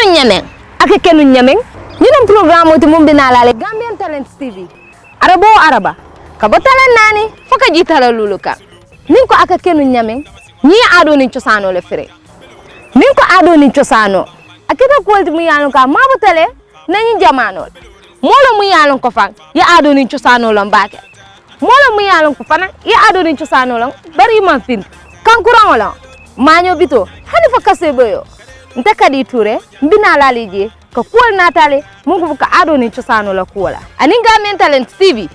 kenu nyamen ake kenu nyamen ñinum programme to mum bina la Gambian Talents TV arabo araba ka bo talent nani foka jitala luluka nin ko aka kenu nyamen ñi ado ni ciosano le fere nin ko ado ni ciosano akita ko mu yanu ka mabo tale nañu jamano molo mu yalon ko fan ya ado ni ciosano lo mbake molo mu yalon ko fana ya ado ni ciosano lo bari man fin kankuran wala maño bito hani fa kaseboyo nta kadi touré mbina la liji ko kuol natale mungu ka ado ni ciosano la kuola anin Gambian Talents TV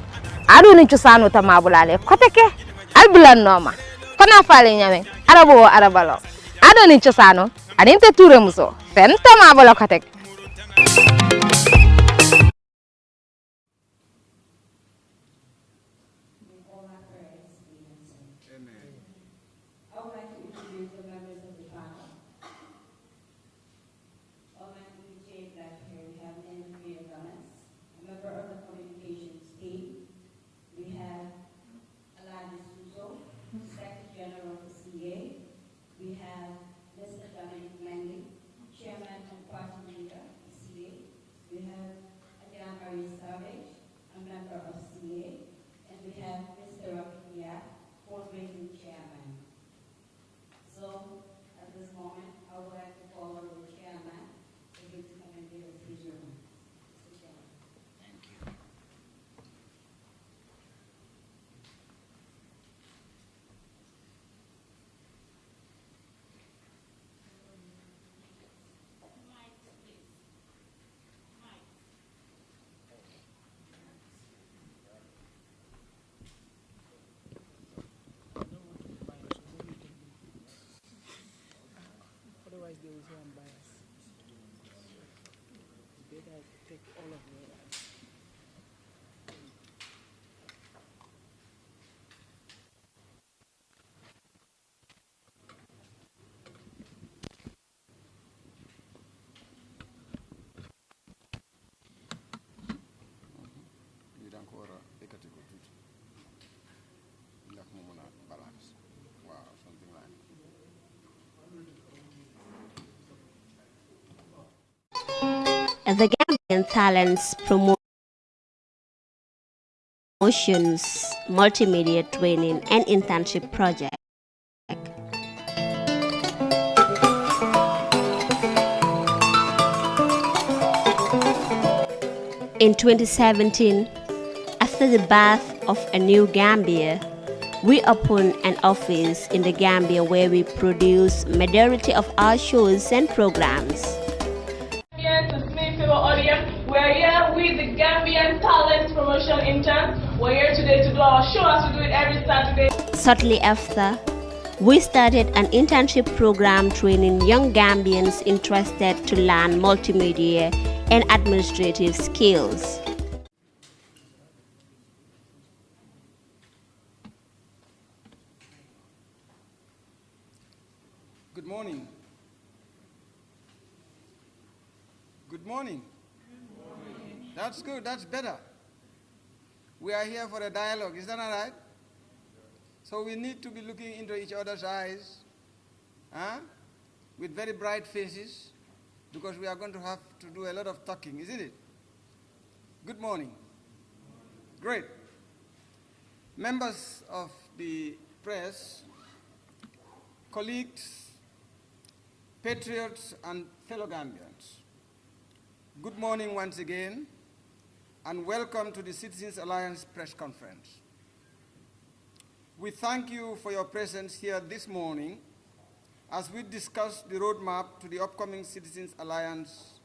ado ni ciosano ta mabulale koteke albulan noma kona fale nyame arabo arabalo ado ni ciosano anin te touré muso fenta mabula koteke Otherwise, they will say I'm biased. It's better I take all of your advice. The Gambian Talents Promotions Multimedia Training and Internship Project. In 2017, after the birth of a new Gambia, we opened an office in the Gambia where we produce majority of our shows and programs. Audience, we're here with the Gambian Talents Promotion Intern. We're here today to do our show as we do it every Saturday. Shortly after, we started an internship program training young Gambians interested to learn multimedia and administrative skills. Good morning. Good morning. That's good, that's better. We are here for a dialogue, is that all right? So we need to be looking into each other's eyes, with very bright faces, because we are going to have to do a lot of talking, isn't it? Good morning. Great. Members of the press, colleagues, patriots, and fellow Gambians, good morning once again, and welcome to the Citizens Alliance Press Conference. We thank you for your presence here this morning as we discuss the roadmap to the upcoming Citizens Alliance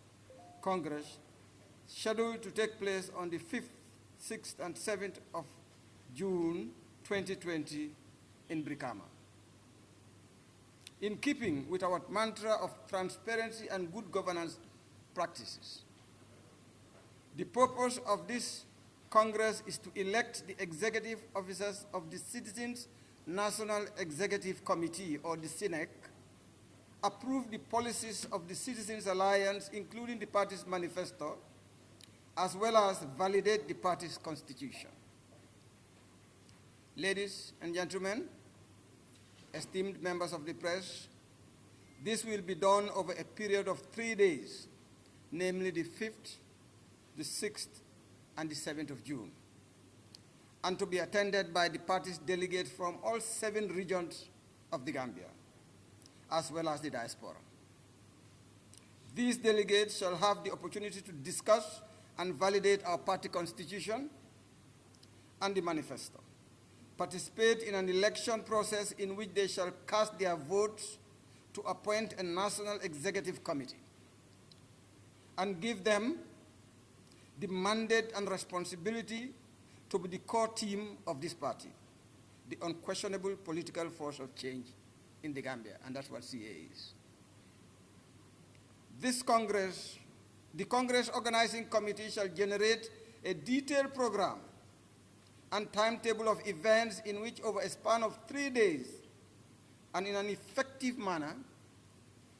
Congress, scheduled to take place on the 5th, 6th, and 7th of June 2020 in Brikama. In keeping with our mantra of transparency and good governance practices, the purpose of this Congress is to elect the executive officers of the Citizens National Executive Committee, or the CNEC, approve the policies of the Citizens Alliance, including the party's manifesto, as well as validate the party's constitution. Ladies and gentlemen, esteemed members of the press, this will be done over a period of 3 days namely the 5th, the 6th, and the 7th of June, and to be attended by the party's delegates from all 7 regions of the Gambia, as well as the diaspora. These delegates shall have the opportunity to discuss and validate our party constitution and the manifesto, participate in an election process in which they shall cast their votes to appoint a national executive committee, and give them the mandate and responsibility to be the core team of this party, the unquestionable political force of change in the Gambia, and that's what CA is. This Congress, the Congress Organizing Committee shall generate a detailed program and timetable of events in which over a span of 3 days and in an effective manner,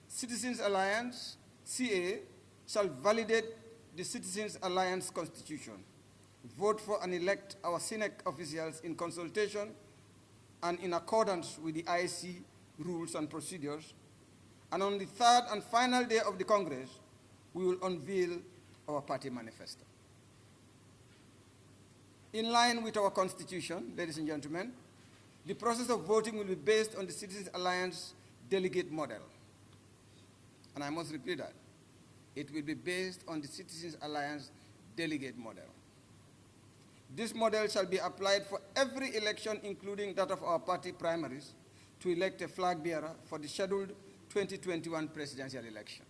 Citizens Alliance, CA, shall validate the Citizens Alliance Constitution, vote for and elect our Senate officials in consultation and in accordance with the IEC rules and procedures, and on the 3rd and final day of the Congress, we will unveil our party manifesto. In line with our Constitution, ladies and gentlemen, the process of voting will be based on the Citizens Alliance delegate model. And I must repeat that. It will be based on the Citizens Alliance delegate model. This model shall be applied for every election, including that of our party primaries, to elect a flag bearer for the scheduled 2021 presidential election.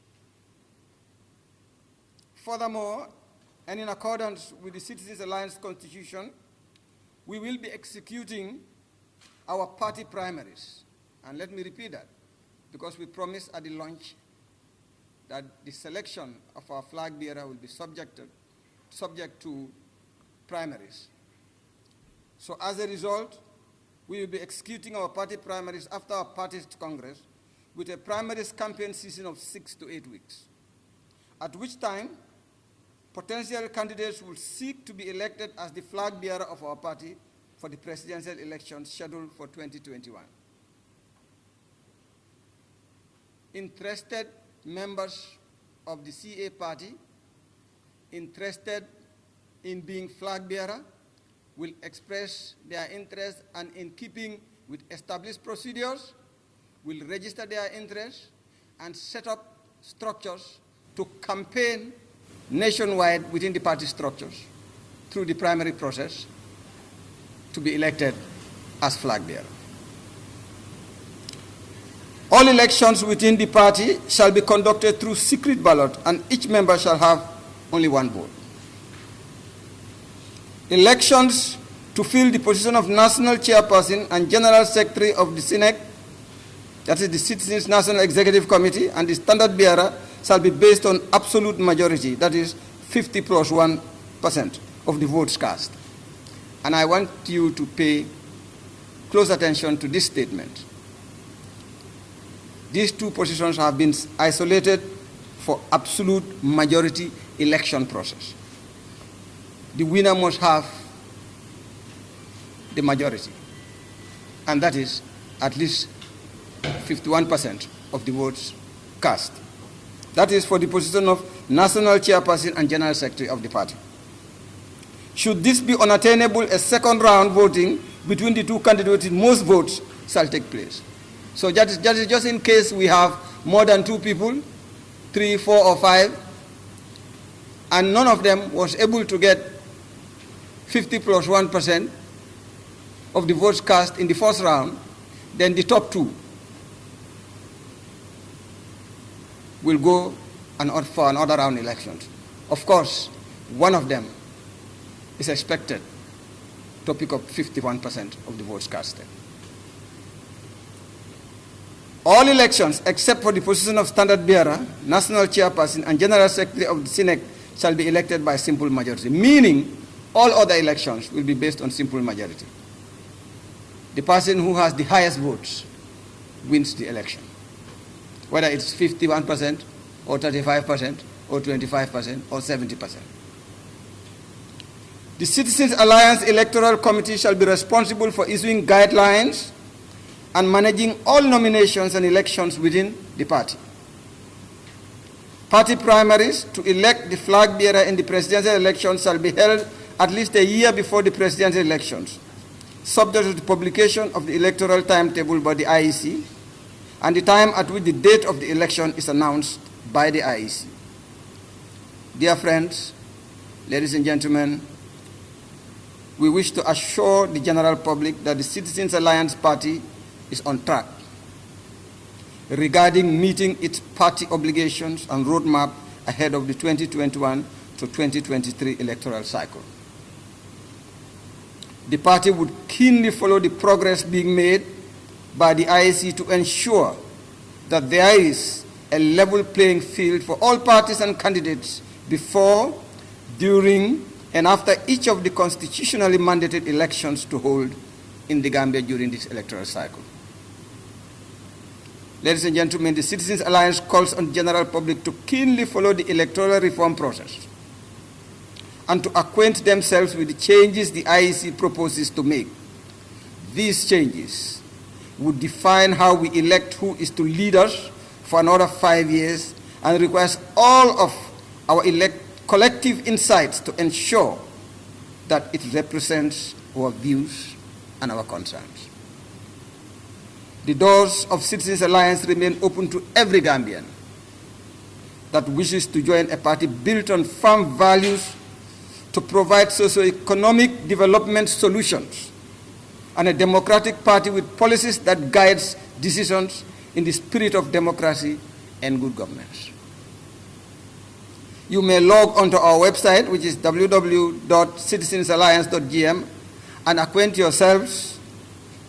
Furthermore, and in accordance with the Citizens Alliance Constitution, we will be executing our party primaries. And let me repeat that, because we promised at the launch that the selection of our flag bearer will be subject to primaries. So as a result, we will be executing our party primaries after our party's Congress with a primaries campaign season of 6 to 8 weeks, at which time potential candidates will seek to be elected as the flag bearer of our party for the presidential election scheduled for 2021. Interested members of the CA party interested in being flag bearer will express their interest, and in keeping with established procedures, will register their interest and set up structures to campaign nationwide within the party structures through the primary process to be elected as flag bearer. All elections within the party shall be conducted through secret ballot, and each member shall have only one vote. Elections to fill the position of National Chairperson and General Secretary of the SINEC, that is the Citizens National Executive Committee, and the standard bearer shall be based on absolute majority, that is 50 plus 1% of the votes cast. And I want you to pay close attention to this statement. These two positions have been isolated for absolute majority election process. The winner must have the majority, and that is at least 51% of the votes cast. That is for the position of National Chairperson and General Secretary of the party. Should this be unattainable, a second round voting between the two candidates with most votes shall take place. So just in case we have more than 2 people, 3, 4, or 5, and none of them was able to get 50 plus 1% of the votes cast in the first round, then the top 2 will go for another round elections. Of course, one of them is expected to pick up 51% of the votes casted. All elections, except for the position of standard bearer, national chairperson, and general secretary of the SINEC, shall be elected by simple majority, meaning all other elections will be based on simple majority. The person who has the highest votes wins the election, whether it's 51% or 35% or 25% or 70%. The Citizens Alliance Electoral Committee shall be responsible for issuing guidelines and managing all nominations and elections within the party. Party primaries to elect the flag bearer in the presidential elections shall be held at least a year before the presidential elections, subject to the publication of the electoral timetable by the IEC and the time at which the date of the election is announced by the IEC. Dear friends, ladies and gentlemen, we wish to assure the general public that the Citizens Alliance Party is on track regarding meeting its party obligations and roadmap ahead of the 2021 to 2023 electoral cycle. The party would keenly follow the progress being made by the IEC to ensure that there is a level playing field for all parties and candidates before, during, and after each of the constitutionally mandated elections to hold in the Gambia during this electoral cycle. Ladies and gentlemen, the Citizens Alliance calls on the general public to keenly follow the electoral reform process and to acquaint themselves with the changes the IEC proposes to make. These changes would define how we elect who is to lead us for another 5 years and requires all of our collective insights to ensure that it represents our views and our concerns. The doors of Citizens Alliance remain open to every Gambian that wishes to join a party built on firm values to provide socio-economic development solutions and a democratic party with policies that guides decisions in the spirit of democracy and good governance. You may log onto our website, which is www.citizensalliance.gm, and acquaint yourselves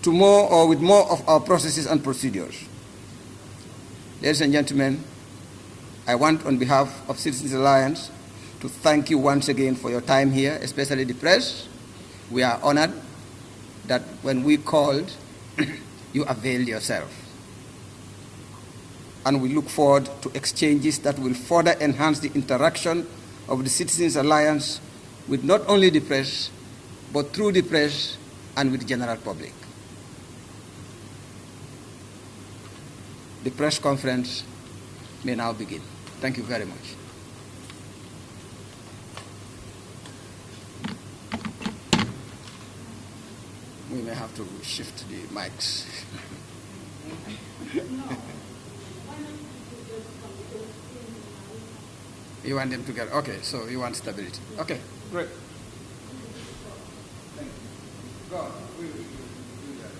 to more or with more of our processes and procedures. Ladies and gentlemen, I want on behalf of Citizens Alliance to thank you once again for your time here, especially the press. We are honored that when we called, you availed yourself. And we look forward to exchanges that will further enhance the interaction of the Citizens Alliance with not only the press, but through the press and with the general public. The press conference may now begin. Thank you very much. We may have to shift the mics. You want them together? Okay, so you want stability. Okay, great. Thank you. God, we will do that.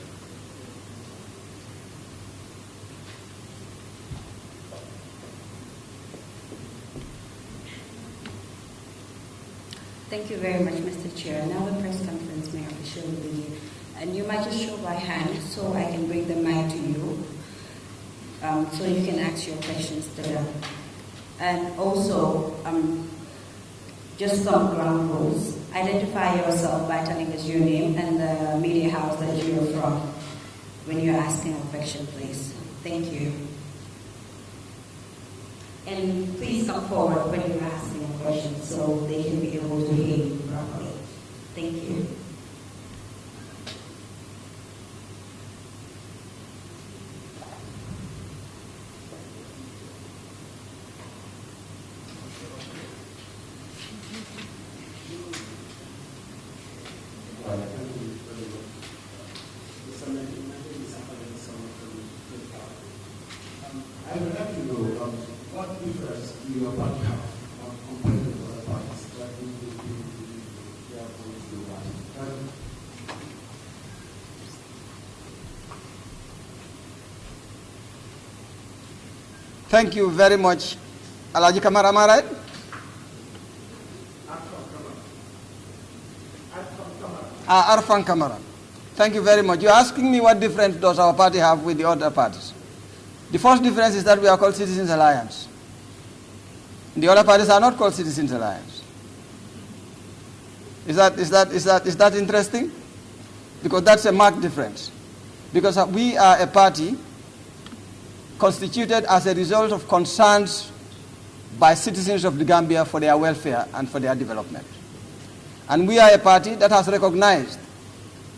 Thank you very much, Mr. Chair. Now the press conference may officially begin. And you might just show by hand so I can bring the mic to you so you can ask your questions to them. And also, just some ground rules. Identify yourself by telling us your name and the media house that you're from when you're asking a question, please. Thank you. And please come forward when you're asking a question so they can be able to hear you properly. Thank you. I would like to know what difference do your party have compared to other parties that we are going to do that. Thank you very much. Alaji Kamara, am I right? Arfan Kamara. Thank you very much. You're asking me what difference does our party have with the other parties. The first difference is that we are called Citizens Alliance. The other parties are not called Citizens Alliance. Is that interesting? Because that's a marked difference. Because we are a party constituted as a result of concerns by citizens of the Gambia for their welfare and for their development. And we are a party that has recognized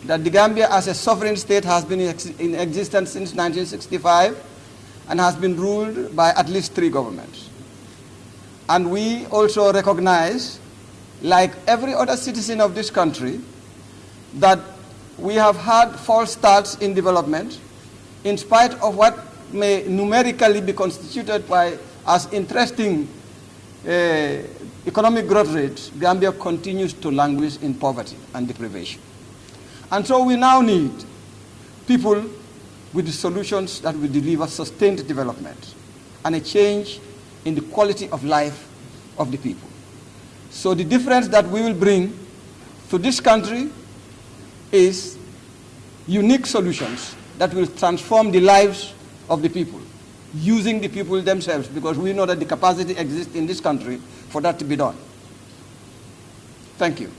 that the Gambia as a sovereign state has been in existence since 1965 and has been ruled by at least 3 governments. And we also recognize, like every other citizen of this country, that we have had false starts in development, in spite of what may numerically be constituted by as interesting economic growth rates. Gambia continues to languish in poverty and deprivation. And so we now need people with the solutions that will deliver sustained development and a change in the quality of life of the people. So the difference that we will bring to this country is unique solutions that will transform the lives of the people, using the people themselves, because we know that the capacity exists in this country for that to be done. Thank you.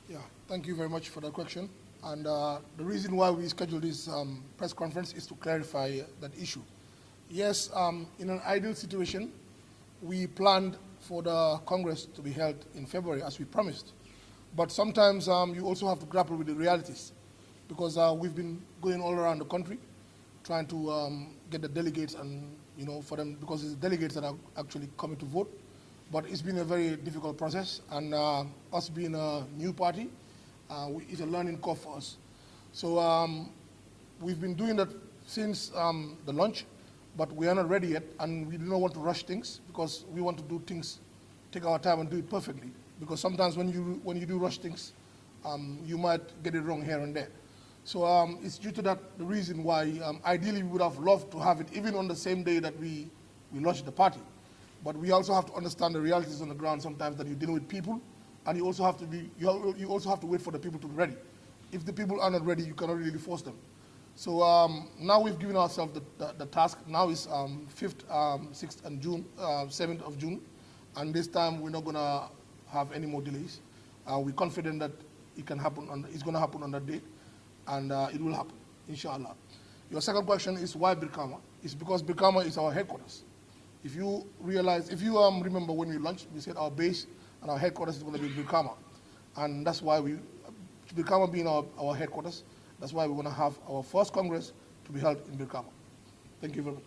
Yeah, thank you very much for that question. And the reason why we scheduled this press conference is to clarify that issue. Yes, in an ideal situation, we planned for the Congress to be held in February, as we promised. But sometimes you also have to grapple with the realities, because we've been going all around the country trying to get the delegates, and for them, because it's the delegates that are actually coming to vote. But it's been a very difficult process, and us being a new party, it's a learning curve for us. So we've been doing that since the launch, but we are not ready yet, and we do not want to rush things, because we want to do things, take our time and do it perfectly. Because sometimes when you do rush things, you might get it wrong here and there. So it's due to that the reason why ideally we would have loved to have it even on the same day that we launched the party. But we also have to understand the realities on the ground sometimes, that you're dealing with people, and you also have to wait for the people to be ready. If the people are not ready, you cannot really force them. So now we've given ourselves the task. Now is 5th, 6th, and 7th of June, and this time we're not going to have any more delays. We're confident that it can happen. It's going to happen on that date, and it will happen, inshallah. Your second question is why Brikama? It's because Brikama is our headquarters. If you remember when we launched, we said our base and our headquarters is going to be Brikama. And that's why Brikama being our headquarters, that's why we're going to have our first Congress to be held in Brikama. Thank you very much.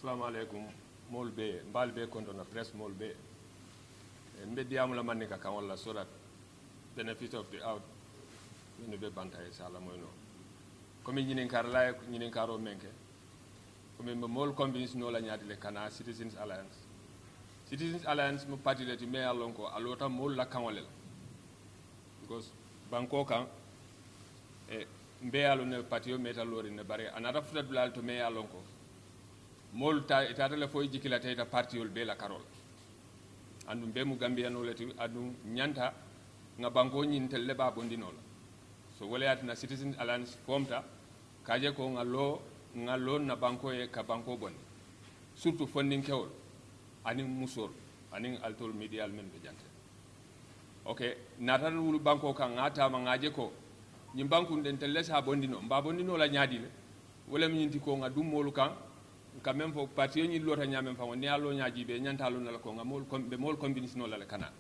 Assalamu alaikum, molbe, mbalbe kondo na press molbe. Mbedi amula manika kawala so that benefit of the out when be banta sala moyno. Komi nyinin karla nyinin karo menke. Komi mol convince no la nyaati le kana Citizens Alliance. Citizens Alliance mo parti le ti me alonko alota mol la kawale. Because banko kan mbe alo ne parti o meta lori ne bare anata futa dulal to me alonko. Mol tatale foy jikila tayta partiol be la karol andum be mu gambia no lati adum nyanta nga banko nyintel leba bondinola so wala yatina Citizens Alliance formta kaje ko nga lo ngalon na banko e ka banko bon surtout funding kewol aning musor aning altol medial men be jante okay natal wul banko kan ngata ma ngaje ko nyim banku den telle sa bondino mba bondino la nyaadi le wala mi nyinti ko nga dum molu kan ka même fo parti yoni lota nyamem fa woni allo nyaaji be nyantalo na la ko nga mol kom be mol combines no la kana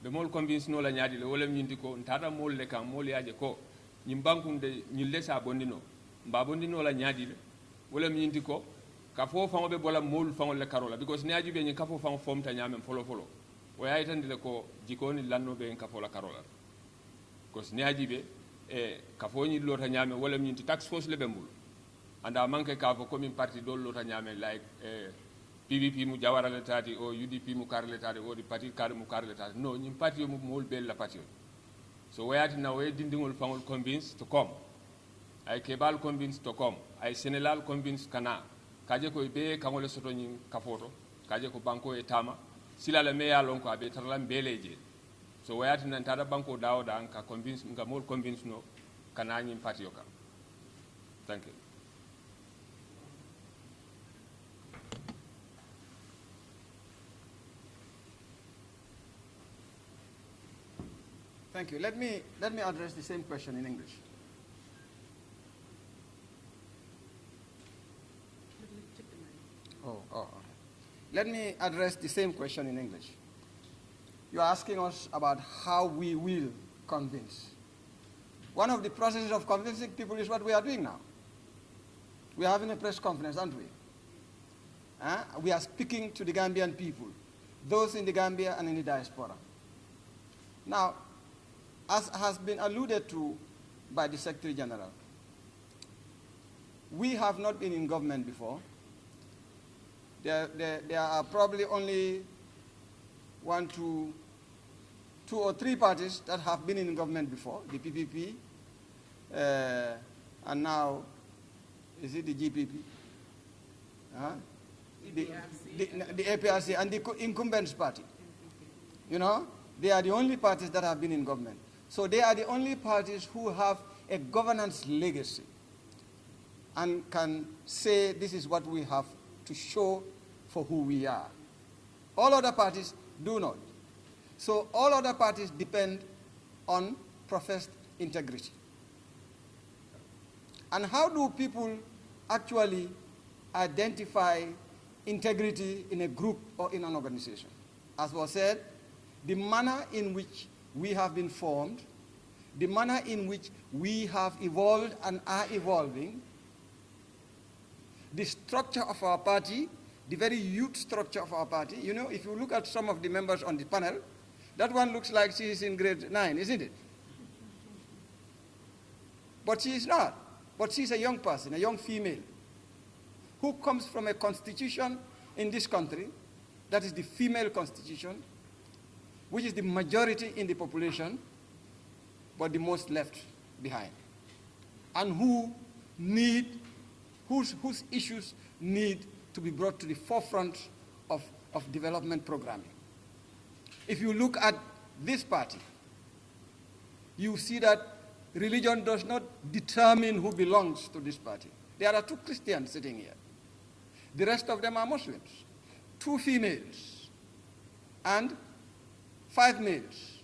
be mol combines no la nyaadi le wala mi nyinti ko ntata mol le kan mol yaaje ko nyim banku de nyille sa bondino mba bondino la nyaadi le wala mi nyinti ko ka fo fa be bola mol fa le karola because nyaaji be nyi ka fo fa fomta nyamem folo o yaytandile ko jikoni lannoɓe en kafola karola ko so nehaji ɓe e kafoñi lota ñaame walla min to taxe force le ɓe mbul anda manque ka fo commune parti ɗo lota ñaame like pvp mu jawarale tati o udp mu karle tati o di parti kare mu karle tati no ñim parti o mu mol bella parti o so wayati na way dindigol fangol convince to come ay kebal convince to come ay sénégal convince kana kaje ko be kangole soto ñin kafoto kaje ko banko e tama sila la me ya lon ko abe tarlam beleje so wayati nan tada banko dawo da an ka convince nga mol convince no kana nyim parti yoka thank you Thank you. Let me address the same question in English. Oh. Let me address the same question in English. You're asking us about how we will convince. One of the processes of convincing people is what we are doing now. We are having a press conference, aren't we? We are speaking to the Gambian people, those in the Gambia and in the diaspora. Now, as has been alluded to by the Secretary General, we have not been in government before. There are probably only two or three parties that have been in government before, the PPP, and now, is it the GPP? The APRC and the incumbents party. You know, they are the only parties that have been in government. So they are the only parties who have a governance legacy and can say this is what we have to show for who we are. All other parties do not. So all other parties depend on professed integrity. And how do people actually identify integrity in a group or in an organization? As was said, the manner in which we have been formed, the manner in which we have evolved and are evolving, the structure of our party, the very youth structure of our party. You know, if you look at some of the members on the panel, that one looks like she is in grade 9, isn't it? But she is not. But she is a young person, a young female, who comes from a constitution in this country, that is the female constitution, which is the majority in the population, but the most left behind, and whose issues need to be brought to the forefront of development programming. If you look at this party, you see that religion does not determine who belongs to this party. There are 2 Christians sitting here. The rest of them are Muslims. 2 females and 5 males.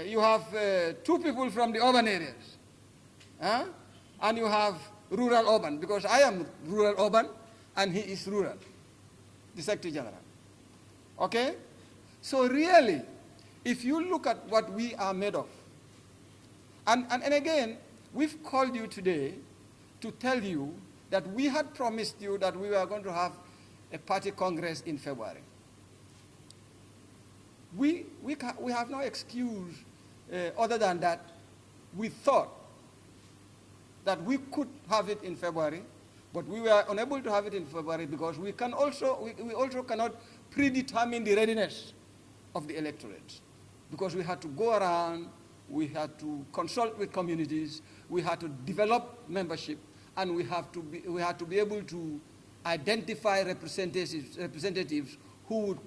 You have 2 people from the urban areas. And you have rural urban, because I am rural urban and he is rural, the Secretary General. Okay? So really, if you look at what we are made of, and again, we've called you today to tell you that we had promised you that we were going to have a party congress in February. We have no excuse other than that we thought that we could have it in February, but we were unable to have it in February because we also cannot predetermine the readiness of the electorate, because we had to go around, we had to consult with communities, we had to develop membership, and we had to be able to identify representatives who would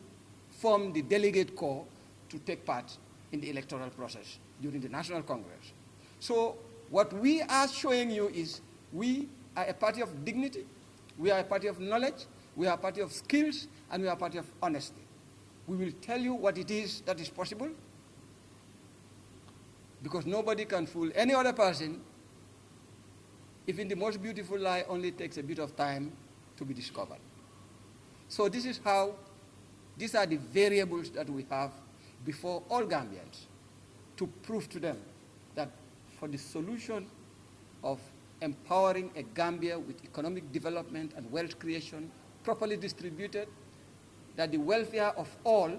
form the delegate corps to take part in the electoral process during the National Congress. So What we are showing you is we are a party of dignity, we are a party of knowledge, we are a party of skills, and we are a party of honesty. We will tell you what it is that is possible, because nobody can fool any other person if in the most beautiful lie only takes a bit of time to be discovered. So this is how, these are the variables that we have before all Gambians to prove to them that for the solution of empowering a Gambia with economic development and wealth creation properly distributed, that the welfare of all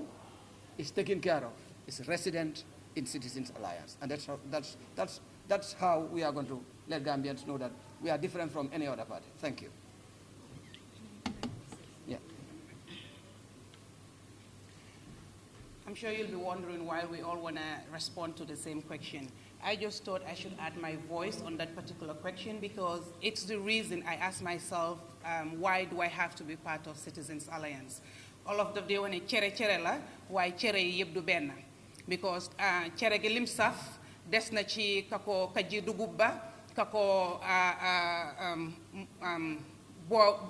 is taken care of, is resident in Citizens Alliance. And that's how we are going to let Gambians know that we are different from any other party. Thank you. Yeah. I'm sure you'll be wondering why we all want to respond to the same question. I just thought I should add my voice on that particular question because it's the reason I asked myself, why do I have to be part of Citizens Alliance? All of them, they want to chere la, why chere yeb du benna. Because chere ge lim saf, des na ci kako kaji dugub ba, kako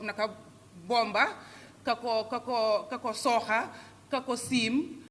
naka bomba, kako soha, kako sim,